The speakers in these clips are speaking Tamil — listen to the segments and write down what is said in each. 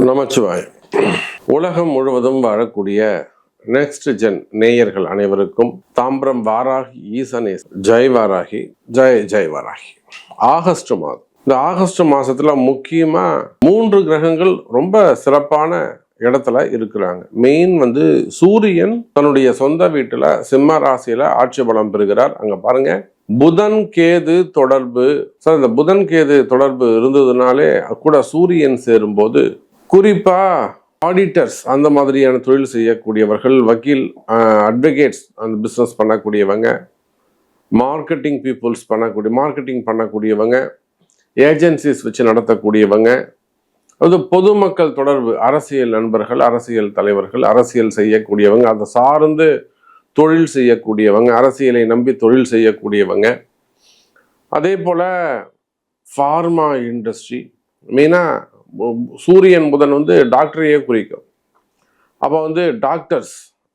நமச்சிவாய். உலகம் முழுவதும் வாழக்கூடிய நெக்ஸ்ட் ஜென் நேயர்கள் அனைவருக்கும் தாம்பரம் வாராகி ஈசனேஸ் ஜெய் வாராகி, ஜெய் வாராகி. ஆகஸ்ட் மாதம், இந்த ஆகஸ்ட் மாசத்துல முக்கியமா 3 கிரகங்கள் ரொம்ப சிறப்பான இடத்துல இருக்கிறாங்க. மெயின் சூரியன் தன்னுடைய சொந்த வீட்டுல சிம்ம ராசியில ஆட்சி பலம் பெறுகிறார். அங்க பாருங்க, புதன் கேது தொடர்பு. சார், இந்த புதன் கேது தொடர்பு இருந்ததுனாலே கூட சூரியன் சேரும்போது குறிப்பா ஆடிட்டர்ஸ் அந்த மாதிரியான தொழில் செய்யக்கூடியவர்கள், வக்கீல், அட்வொகேட்ஸ் அந்த பிஸ்னஸ் பண்ணக்கூடியவங்க, மார்க்கெட்டிங் பீப்புள்ஸ் மார்க்கெட்டிங் பண்ணக்கூடியவங்க, ஏஜென்சிஸ் வச்சு நடத்தக்கூடியவங்க, அது பொதுமக்கள் தொடர்பு, அரசியல் நண்பர்கள், அரசியல் தலைவர்கள், அரசியல் செய்யக்கூடியவங்க, அதை சார்ந்து தொழில் செய்யக்கூடியவங்க, அரசியலை நம்பி தொழில் செய்யக்கூடியவங்க, அதே போல ஃபார்மா இண்டஸ்ட்ரி. மெயினாக சூரியன் புதன் டாக்டரையே குறிக்கும். அப்போ டாக்டர்ஸ்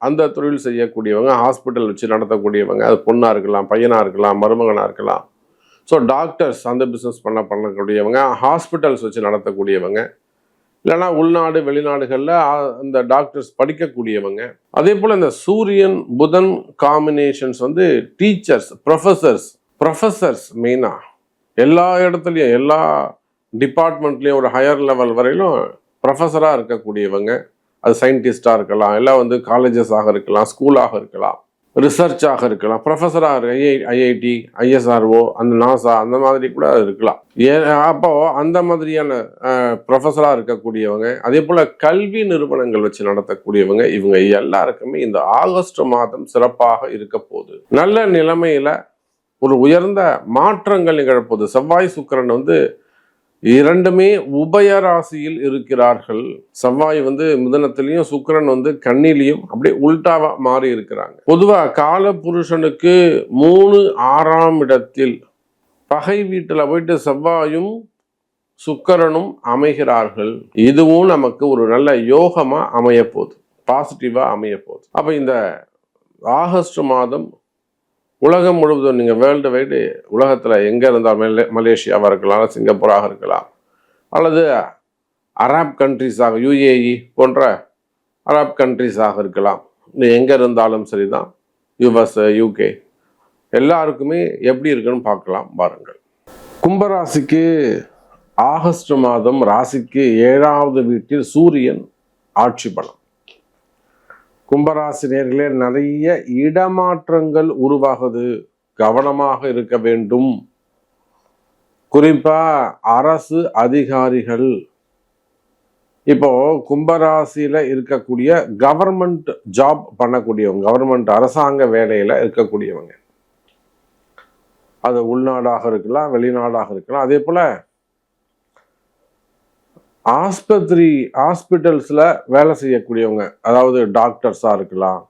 அந்த தொழில் செய்யக்கூடியவங்க, ஹாஸ்பிட்டல் வச்சு நடத்தக்கூடியவங்க, அது பொண்ணாக இருக்கலாம், பையனாக இருக்கலாம், மருமகனாக இருக்கலாம். ஸோ டாக்டர்ஸ் அந்த பிஸ்னஸ் பண்ணக்கூடியவங்க, ஹாஸ்பிட்டல்ஸ் வச்சு நடத்தக்கூடியவங்க, இல்லைனா உள்நாடு வெளிநாடுகளில் அந்த டாக்டர்ஸ் படிக்கக்கூடியவங்க. அதே போல் இந்த சூரியன் புதன் காம்பினேஷன்ஸ் டீச்சர்ஸ், ப்ரொஃபஸர்ஸ் மெயினாக எல்லா இடத்துலையும், எல்லா டிபார்ட்மெண்ட்லேயும் ஒரு ஹையர் லெவல் வரையிலும் ப்ரொஃபஸராக இருக்கக்கூடியவங்க. அது சயின்டிஸ்டாக இருக்கலாம், இல்லை காலேஜஸாக இருக்கலாம், ஸ்கூலாக இருக்கலாம், ரிசர்ச்சாக இருக்கலாம், ப்ரொஃபஸராக ஐஐடி, ஐஎஸ்ஆர்ஓ, அந்த நாசா அந்த மாதிரி கூட இருக்கலாம். அப்போ அந்த மாதிரியான ப்ரொஃபஸராக இருக்கக்கூடியவங்க, அதே போல் கல்வி நிறுவனங்கள் வச்சு நடத்தக்கூடியவங்க, இவங்க எல்லாருக்குமே இந்த ஆகஸ்ட் மாதம் சிறப்பாக இருக்க போகுது. நல்ல நிலைமையில ஒரு உயர்ந்த மாற்றங்கள் நிகழப்போகுது. செவ்வாய் சுக்கிரன் இரண்டுமே உபயராசியில் இருக்கிறார்கள். செவ்வாய் மிதுனத்திலையும், சுக்கிரன் கன்னிலையும் அப்படியே உல்டாவா மாறி இருக்கிறாங்க. பொதுவா கால புருஷனுக்கு 3, 6ஆம் இடத்தில் பகை வீட்டுல போயிட்டு செவ்வாயும் சுக்கிரனும் அமைகிறார்கள். இதுவும் நமக்கு ஒரு நல்ல யோகமா அமைய போகுது, பாசிட்டிவா அமைய போகுது. அப்ப இந்த ஆகஸ்ட் மாதம் உலகம் முழுவதும், நீங்கள் வேர்ல்டு வைடு உலகத்தில் எங்கே இருந்தால், மலேசியாவாக இருக்கலாம், சிங்கப்பூராக இருக்கலாம், அல்லது அரப் கண்ட்ரிஸாக, யுஏஇ போன்ற அரப் கண்ட்ரிஸாக இருக்கலாம், எங்கே இருந்தாலும் சரிதான், யுஎஸ், யூகே, எல்லாருக்குமே எப்படி இருக்குன்னு பார்க்கலாம் பாருங்கள். கும்பராசிக்கு ஆகஸ்ட் மாதம் ராசிக்கு 7வது வீட்டில் சூரியன் ஆட்சி பலம். கும்பராசினியர்களே, நிறைய இடமாற்றங்கள் உருவாகுது, கவனமாக இருக்க வேண்டும். குறிப்பா அரசு அதிகாரிகள், இப்போ கும்பராசியில இருக்கக்கூடிய கவர்மெண்ட் ஜாப் பண்ணக்கூடியவங்க, கவர்மெண்ட் அரசாங்க வேலையில இருக்கக்கூடியவங்க, அது உள்நாடாக இருக்கலாம், வெளிநாடாக இருக்கலாம். அதே போல ஹாஸ்பிட்டல்ஸ்ல வேலை செய்யக்கூடியவங்க, அதாவது டாக்டர்ஸா இருக்கலாம்,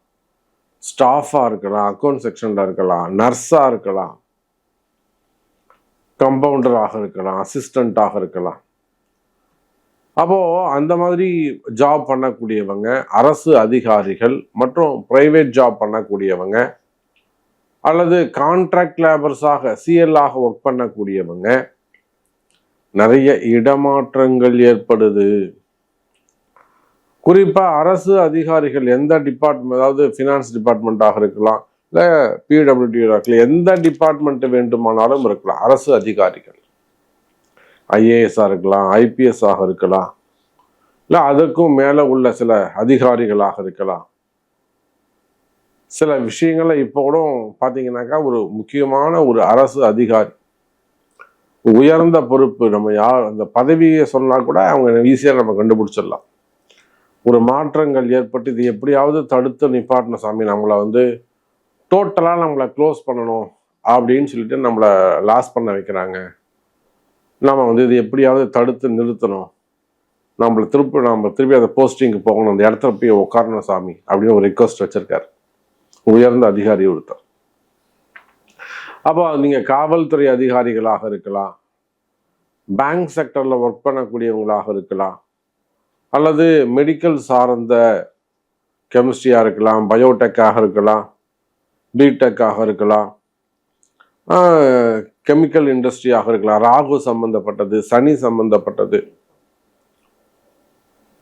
ஸ்டாஃபா இருக்கலாம், அக்கௌண்ட் செக்ஷன்ல இருக்கலாம், நர்ஸா இருக்கலாம், கம்பவுண்டராக இருக்கலாம், அசிஸ்டண்டாக இருக்கலாம். அப்போ அந்த மாதிரி ஜாப் பண்ணக்கூடியவங்க, அரசு அதிகாரிகள் மற்றும் பிரைவேட் ஜாப் பண்ணக்கூடியவங்க, அல்லது கான்ட்ராக்ட் லேபர்ஸாக சிஎல்லாக ஒர்க் பண்ணக்கூடியவங்க, நிறைய இடமாற்றங்கள் ஏற்படுது. குறிப்பா அரசு அதிகாரிகள் எந்த டிபார்ட்மெண்ட், அதாவது ஃபினான்ஸ் டிபார்ட்மெண்ட்டாக இருக்கலாம், இல்லை பிடபிள்யூடியாக இருக்கலாம், எந்த டிபார்ட்மெண்ட் வேண்டுமானாலும் இருக்கலாம். அரசு அதிகாரிகள் ஐஏஎஸ்ஸாக இருக்கலாம், ஐபிஎஸ்ஸாக இருக்கலாம், இல்லை அதுக்கும் மேலே உள்ள சில அதிகாரிகளாக இருக்கலாம். சில விஷயங்களை இப்போ கூட பார்த்தீங்கன்னாக்கா, ஒரு முக்கியமான ஒரு அரசு அதிகாரி, உயர்ந்த பொறுப்பு, நம்ம அந்த பதவியை சொன்னா கூட அவங்க ஈஸியாக நம்ம கண்டுபிடிச்சிடலாம். ஒரு மாற்றங்கள் ஏற்பட்டு இது எப்படியாவது தடுத்து நிப்பாட்டணும் சாமி, நம்மளை டோட்டலாக நம்மளை க்ளோஸ் பண்ணணும் அப்படின்னு சொல்லிட்டு நம்மளை லாஸ் பண்ண வைக்கிறாங்க, நம்ம இது எப்படியாவது தடுத்து நிறுத்தணும், நம்ம திருப்பி அந்த போஸ்டிங்க்கு போகணும், அந்த இடத்துல போய் உட்காரணும் சாமி அப்படின்னு ஒரு ரிக்வஸ்ட் வச்சிருக்காரு உயர்ந்த அதிகாரி ஒருத்தர். அப்போ நீங்கள் காவல்துறை அதிகாரிகளாக இருக்கலாம், பேங்க் செக்டரில் ஒர்க் பண்ணக்கூடியவங்களாக இருக்கலாம், அல்லது மெடிக்கல் சார்ந்த கெமிஸ்ட்ரியாக இருக்கலாம், பயோடெக்காக இருக்கலாம், பிடெக்காக இருக்கலாம், கெமிக்கல் இண்டஸ்ட்ரியாக இருக்கலாம், ராகு சம்பந்தப்பட்டது, சனி சம்பந்தப்பட்டது,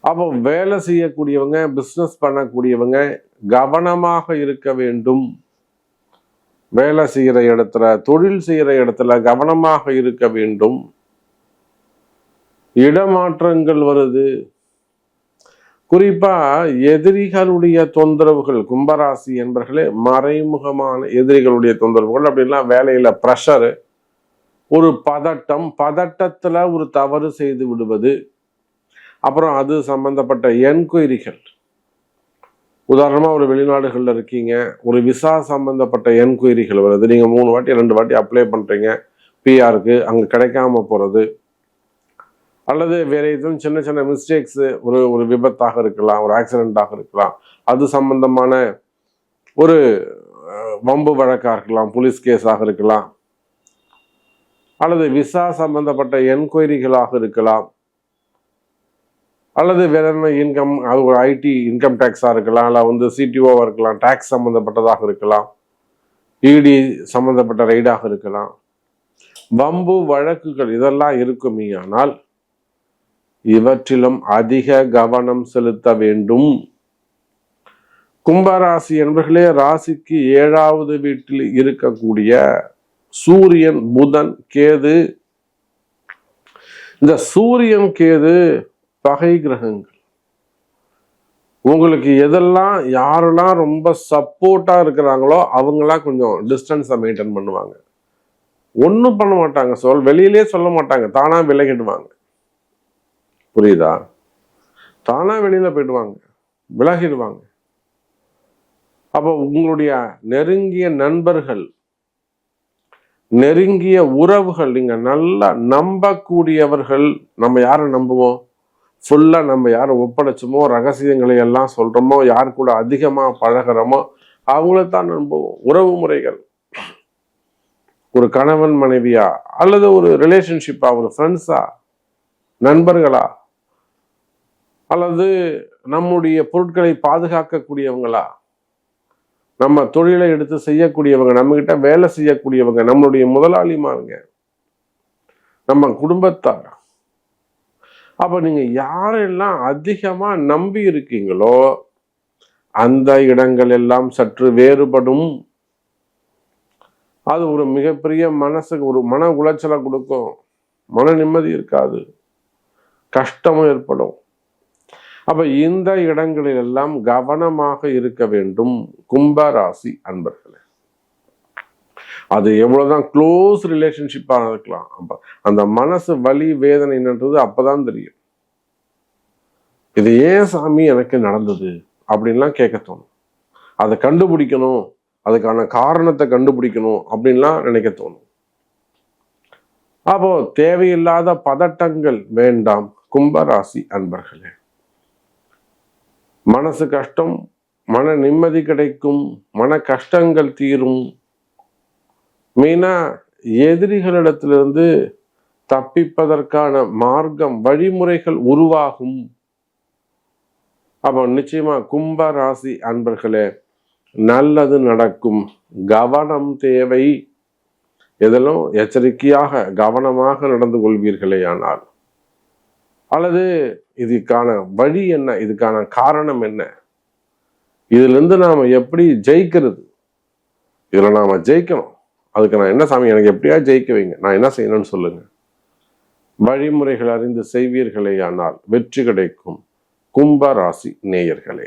அப்போ வேலை செய்யக்கூடியவங்க, பிஸ்னஸ் பண்ணக்கூடியவங்க கவனமாக இருக்க வேண்டும். வேலை செய்கிற இடத்துல, தொழில் செய்கிற இடத்துல கவனமாக இருக்க வேண்டும். இடமாற்றங்கள் வருது. குறிப்பா எதிரிகளுடைய தொந்தரவுகள், கும்பராசி என்பர்களே, மறைமுகமான எதிரிகளுடைய தொந்தரவுகள் அப்படின்லாம், வேலையில ப்ரெஷரு, ஒரு பதட்டத்துல ஒரு தவறு செய்து விடுவது, அப்புறம் அது சம்பந்தப்பட்ட என்கொயரிகள். உதாரணமா ஒரு வெளிநாடுகள்ல இருக்கீங்க, ஒரு விசா சம்பந்தப்பட்ட என்கொயரிகள் வருது. நீங்க 3 வாட்டி 2 வாட்டி அப்ளை பண்றீங்க பிஆருக்கு, அங்க கிடைக்காம போறது, அல்லது வேற எதுவும் சின்ன சின்ன மிஸ்டேக்ஸ், ஒரு விபத்தாக இருக்கலாம், ஒரு ஆக்சிடென்ட்டாக இருக்கலாம், அது சம்பந்தமான ஒரு வம்பு வழக்காக இருக்கலாம், போலீஸ் கேஸாக இருக்கலாம், அல்லது விசா சம்பந்தப்பட்ட என்கொயரிகளாக இருக்கலாம், அல்லது வேற என்ன இன்கம், அது ஒரு ஐடி இன்கம் டேக்ஸாக இருக்கலாம், இல்லை சிடிஓவாக இருக்கலாம், டேக்ஸ் சம்மந்தப்பட்டதாக இருக்கலாம், இடி சம்மந்தப்பட்ட ரைடாக இருக்கலாம். வம்பு வழக்குகள் இதெல்லாம் இருக்குமே. ஆனால் இவற்றிலும் அதிக கவனம் செலுத்த வேண்டும். கும்பராசி என்பர்களே, ராசிக்கு 7வது வீட்டில் இருக்கக்கூடிய சூரியன், புதன், கேது. இந்த சூரியன் கேது பகை கிரகங்கள். உங்களுக்கு எதெல்லாம், யாரெல்லாம் ரொம்ப சப்போர்ட்டா இருக்கிறாங்களோ அவங்களாம் கொஞ்சம் டிஸ்டன்ஸை மெயின்டைன் பண்ணுவாங்க. ஒன்றும் பண்ண மாட்டாங்க, வெளியிலே சொல்ல மாட்டாங்க, தானா விலகிடுவாங்க. புரியுதா? தானா வெளியில போயிடுவாங்க, விலகிடுவாங்க. அப்போ உங்களுடைய நெருங்கிய நண்பர்கள், நெருங்கிய உறவுகள், நீங்க நல்லா நம்பக்கூடியவர்கள். நம்ம யாரை நம்புவோம்? ஃபுல்லா நம்ம யாரை ஒப்படைச்சோமோ, ரகசியங்களை எல்லாம் சொல்றோமோ, யார் கூட அதிகமா பழகிறோமோ அவங்களைத்தான் நம்புவோம். உறவு முறைகள், ஒரு கணவன் மனைவியா, அல்லது ஒரு ரிலேஷன்ஷிப்பா, ஒரு ஃப்ரெண்ட்ஸா, நண்பர்களா, அல்லது நம்முடைய பொருட்களை பாதுகாக்கக்கூடியவங்களா, நம்ம தொழிலை எடுத்து செய்யக்கூடியவங்க, நம்ம கிட்ட வேலை செய்யக்கூடியவங்க, நம்மளுடைய முதலாளிமாருங்க, நம்ம குடும்பத்தார். அப்ப நீங்க யாரெல்லாம் அதிகமா நம்பி இருக்கீங்களோ அந்த இடங்கள் எல்லாம் சற்று வேறுபடும். அது ஒரு மிகப்பெரிய மனசுக்கு ஒரு மன உளைச்சலை கொடுக்கும், மன நிம்மதி இருக்காது, கஷ்டமும் ஏற்படும். அப்ப இந்த இடங்களில் எல்லாம் கவனமாக இருக்க வேண்டும் கும்பராசி அன்பர்களே. அது எவ்வளவுதான் க்ளோஸ் ரிலேஷன்ஷிப்பாக இருக்கலாம், அந்த மனசு வலி வேதனைன்றது அப்பதான் தெரியும். இது ஏன் சாமி எனக்கு நடந்தது அப்படின்லாம் கேட்க தோணும். அதை கண்டுபிடிக்கணும், அதுக்கான காரணத்தை கண்டுபிடிக்கணும் அப்படின்லாம் நினைக்க தோணும். அப்போ தேவையில்லாத பதட்டங்கள் வேண்டாம் கும்பராசி அன்பர்களே. மனசு கஷ்டம், மன நிம்மதி கிடைக்கும், மன கஷ்டங்கள் தீரும். மெயினா எதிரிகளிடத்திலிருந்து தப்பிப்பதற்கான மார்க்கம், வழிமுறைகள் உருவாகும். அப்போ நிச்சயமா கும்பராசி அன்பர்களே, நல்லது நடக்கும். கவனம் தேவை. எதிலும் எச்சரிக்கையாக கவனமாக நடந்து கொள்வீர்களே ஆனால், அல்லது இதுக்கான வழி என்ன, இதுக்கான காரணம் என்ன, இதுல இருந்து நாம எப்படி ஜெயிக்கிறது, இதுல நாம ஜெயிக்கணும், அதுக்கு நான் என்ன சாமி எனக்கு எப்படியா ஜெயிக்க வைங்க, நான் என்ன செய்யணும்னு சொல்லுங்க. வழிமுறைகள் அறிந்து செய்வீர்களே ஆனால் வெற்றி கிடைக்கும் கும்பராசி நேயர்களே.